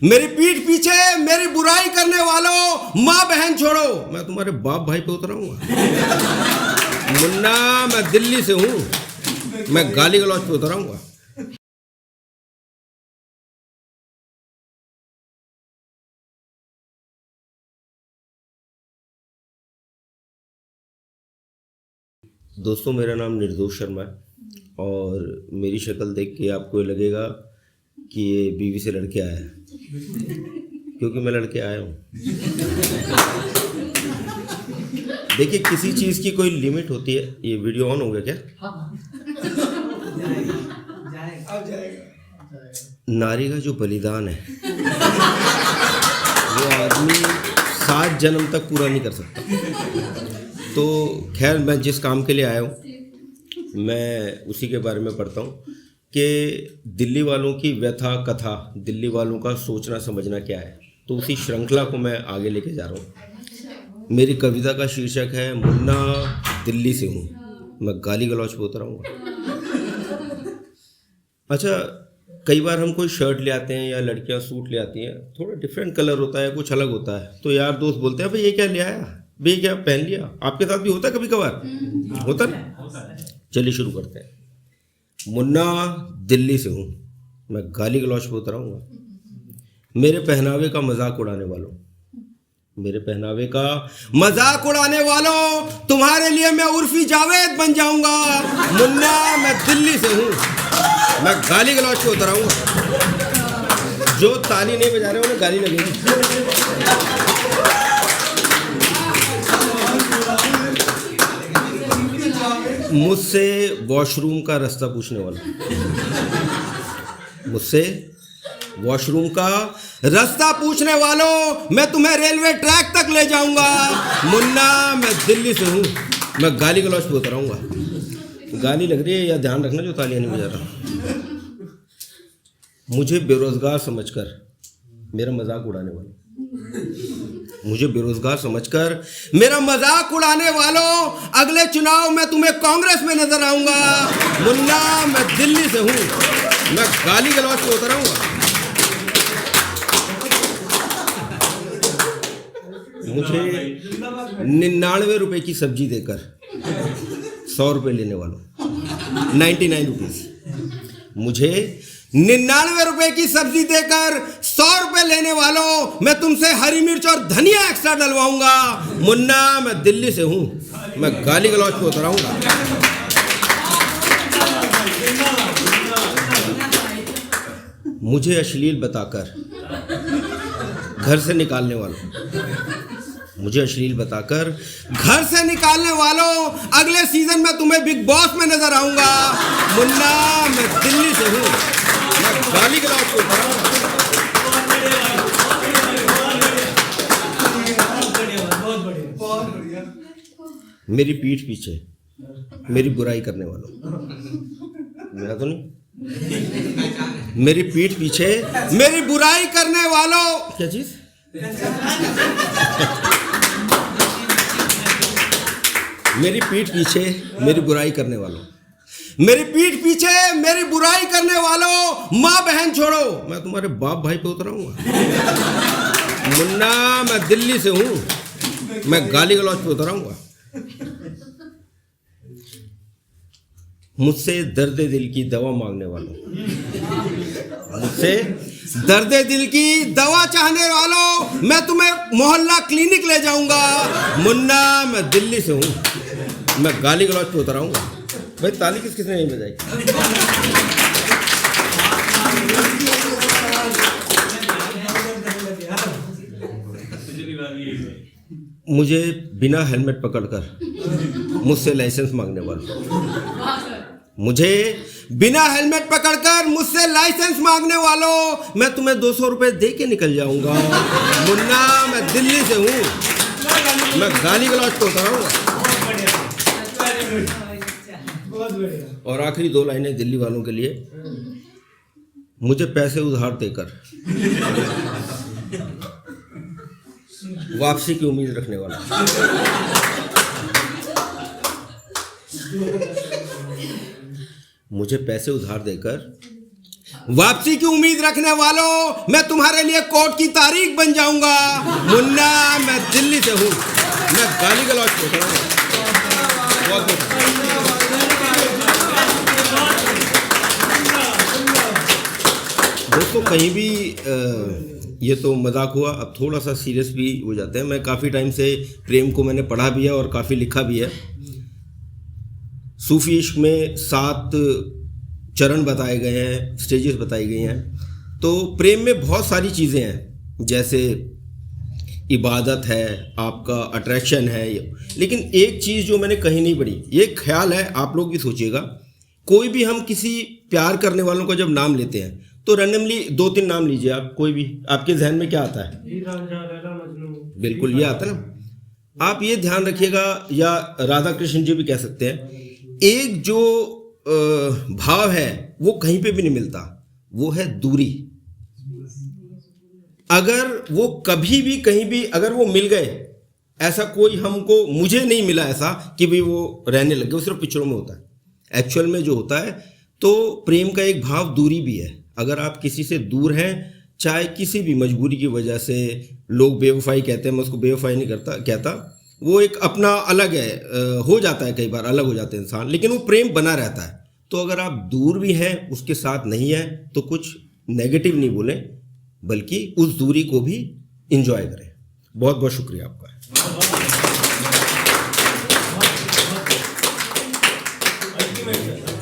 मेरी पीठ पीछे मेरी बुराई करने वालों, माँ बहन छोड़ो, मैं तुम्हारे बाप भाई पे उतराऊंगा। मुन्ना, मैं दिल्ली से हूँ, मैं गाली गलौज पे उतराऊंगा। दोस्तों, मेरा नाम निर्दोष शर्मा है और मेरी शक्ल देख के आपको ये लगेगा कि ये बीवी से लड़के आया है, क्योंकि मैं लड़के आया हूँ। देखिए, किसी चीज़ की कोई लिमिट होती है। ये वीडियो ऑन हो गया क्या? नारी का जो बलिदान है वो आदमी 7 जन्म तक पूरा नहीं कर सकता। तो खैर, मैं जिस काम के लिए आया हूँ मैं उसी के बारे में पढ़ता हूँ कि दिल्ली वालों की व्यथा कथा, दिल्ली वालों का सोचना समझना क्या है। तो उसी श्रृंखला को मैं आगे लेके जा रहा हूँ। मेरी कविता का शीर्षक है मुन्ना दिल्ली से हूँ, मैं गाली गलौज पे उतराऊंगा। अच्छा, कई बार हम कोई शर्ट ले आते हैं या लड़कियां सूट ले आती हैं, थोड़ा डिफरेंट कलर होता है, कुछ अलग होता है, तो यार दोस्त बोलते हैं भाई ये क्या ले आया, भाई क्या पहन लिया। आपके साथ भी होता है कभी कभार? होता ना? चलिए शुरू करते हैं। मुन्ना दिल्ली से हूँ, मैं गाली गलौज पे उतराऊंगा। मेरे पहनावे का मजाक उड़ाने वालों, मेरे पहनावे का मजाक उड़ाने वालों, तुम्हारे लिए मैं उर्फी जावेद बन जाऊंगा। मुन्ना, मैं दिल्ली से हूँ, मैं गाली गलौज पे उतराऊंगा। जो ताली नहीं बजा रहे उन्हें गाली लगेगी। मुझसे वॉशरूम का रास्ता पूछने वाला, मुझसे वॉशरूम का रास्ता पूछने वालों, मैं तुम्हें रेलवे ट्रैक तक ले जाऊंगा। मुन्ना, मैं दिल्ली से हूँ, मैं गाली गलौज पे उतराऊंगा। गाली लग रही है या ध्यान रखना जो तालियां नहीं बजा रहा। मुझे बेरोजगार समझकर, मेरा मजाक उड़ाने वालों, मुझे बेरोजगार समझकर मेरा मजाक उड़ाने वालों, अगले चुनाव में तुम्हें कांग्रेस में नजर आऊंगा। मुन्ना, मैं दिल्ली से हूं, मैं गाली गलौज पे उतराऊंगा। मुझे 99 रुपए की सब्जी देकर 100 रुपये लेने वालों, 99 रुपीज। मुझे 99 रुपए की सब्जी देकर 100 रुपए लेने वालों, मैं तुमसे हरी मिर्च और धनिया एक्स्ट्रा डलवाऊंगा। मुन्ना, मैं दिल्ली से हूं, मैं गाली गलौज पे उतराऊंगा। मुझे अश्लील बताकर घर से निकालने वालों, मुझे अश्लील बताकर घर से निकालने वालों, अगले सीजन में तुम्हें बिग बॉस में नजर आऊंगा। मुन्ना, मैं दिल्ली से हूं, मैं गाली गलौज पे उतराऊंगा। मेरी पीठ पीछे मेरी बुराई करने वालों, मेरा तो नहीं, मेरी पीठ पीछे मेरी बुराई करने वालों, क्या चीज? मेरी पीठ पीछे मेरी बुराई करने वालों, मेरी पीठ पीछे मेरी बुराई करने वालों, माँ बहन छोड़ो, मैं तुम्हारे बाप भाई पे उतराऊंगा। मुन्ना, मैं दिल्ली से हूँ, मैं गाली गलौज पे उतराऊंगा। मुझसे दर्द दिल की दवा मांगने वालों, मुझसे दर्द दिल की दवा चाहने वालों, मैं तुम्हें मोहल्ला क्लिनिक ले जाऊंगा। मुन्ना, मैं दिल्ली से हूँ, मैं गाली गलौज पे उतराऊंगा। भाई ताली किसने नहीं बजाई? मुझे बिना हेलमेट पकड़कर मुझसे लाइसेंस मांगने वालों, मुझे बिना हेलमेट पकड़कर मुझसे लाइसेंस मांगने वालों, मैं तुम्हें 200 रुपए दे के निकल जाऊंगा। मुन्ना, मैं दिल्ली से हूँ, मैं गाली गलौज पे उतराऊंगा। और आखिरी 2 लाइनें दिल्ली वालों के लिए। मुझे पैसे उधार देकर वापसी की उम्मीद रखने वाला, मुझे पैसे उधार देकर वापसी की उम्मीद रखने वालों, मैं तुम्हारे लिए कोर्ट की तारीख बन जाऊंगा। मुन्ना, मैं दिल्ली से हूँ, मैं गाली गलौज को दोस्तों कहीं भी ये तो मजाक हुआ, अब थोड़ा सा सीरियस भी हो जाते हैं। मैं काफ़ी टाइम से प्रेम को मैंने पढ़ा भी है और काफ़ी लिखा भी है। सूफी इश्क में 7 चरण बताए गए हैं, स्टेजेस बताई गई हैं। तो प्रेम में बहुत सारी चीज़ें हैं, जैसे इबादत है, आपका अट्रैक्शन है, लेकिन एक चीज़ जो मैंने कहीं नहीं पढ़ी, ये ख्याल है, आप लोग भी सोचिएगा। कोई भी हम किसी प्यार करने वालों का जब नाम लेते हैं तो रैंडमली 2-3 नाम लीजिए आप, कोई भी आपके जहन में क्या आता है? बिल्कुल ये आता है ना। आप ये ध्यान रखिएगा, या राधा कृष्ण जी भी कह सकते हैं। एक जो भाव है वो कहीं पे भी नहीं मिलता, वो है दूरी। अगर वो कभी भी कहीं भी अगर वो मिल गए, ऐसा कोई हमको, मुझे नहीं मिला ऐसा कि भाई वो रहने लगे, वो सिर्फ पिक्चरों में होता है। एक्चुअल में जो होता है, तो प्रेम का एक भाव दूरी भी है। अगर आप किसी से दूर हैं, चाहे किसी भी मजबूरी की वजह से, लोग बेवफाई कहते हैं, मैं उसको बेवफाई नहीं कहता, वो एक अपना अलग है, हो जाता है, कई बार अलग हो जाते हैं इंसान, लेकिन वो प्रेम बना रहता है। तो अगर आप दूर भी हैं, उसके साथ नहीं है, तो कुछ नेगेटिव नहीं बोलें, बल्कि उस दूरी को भी इंजॉय करें। बहुत बहुत शुक्रिया आपका। अल्टीमेट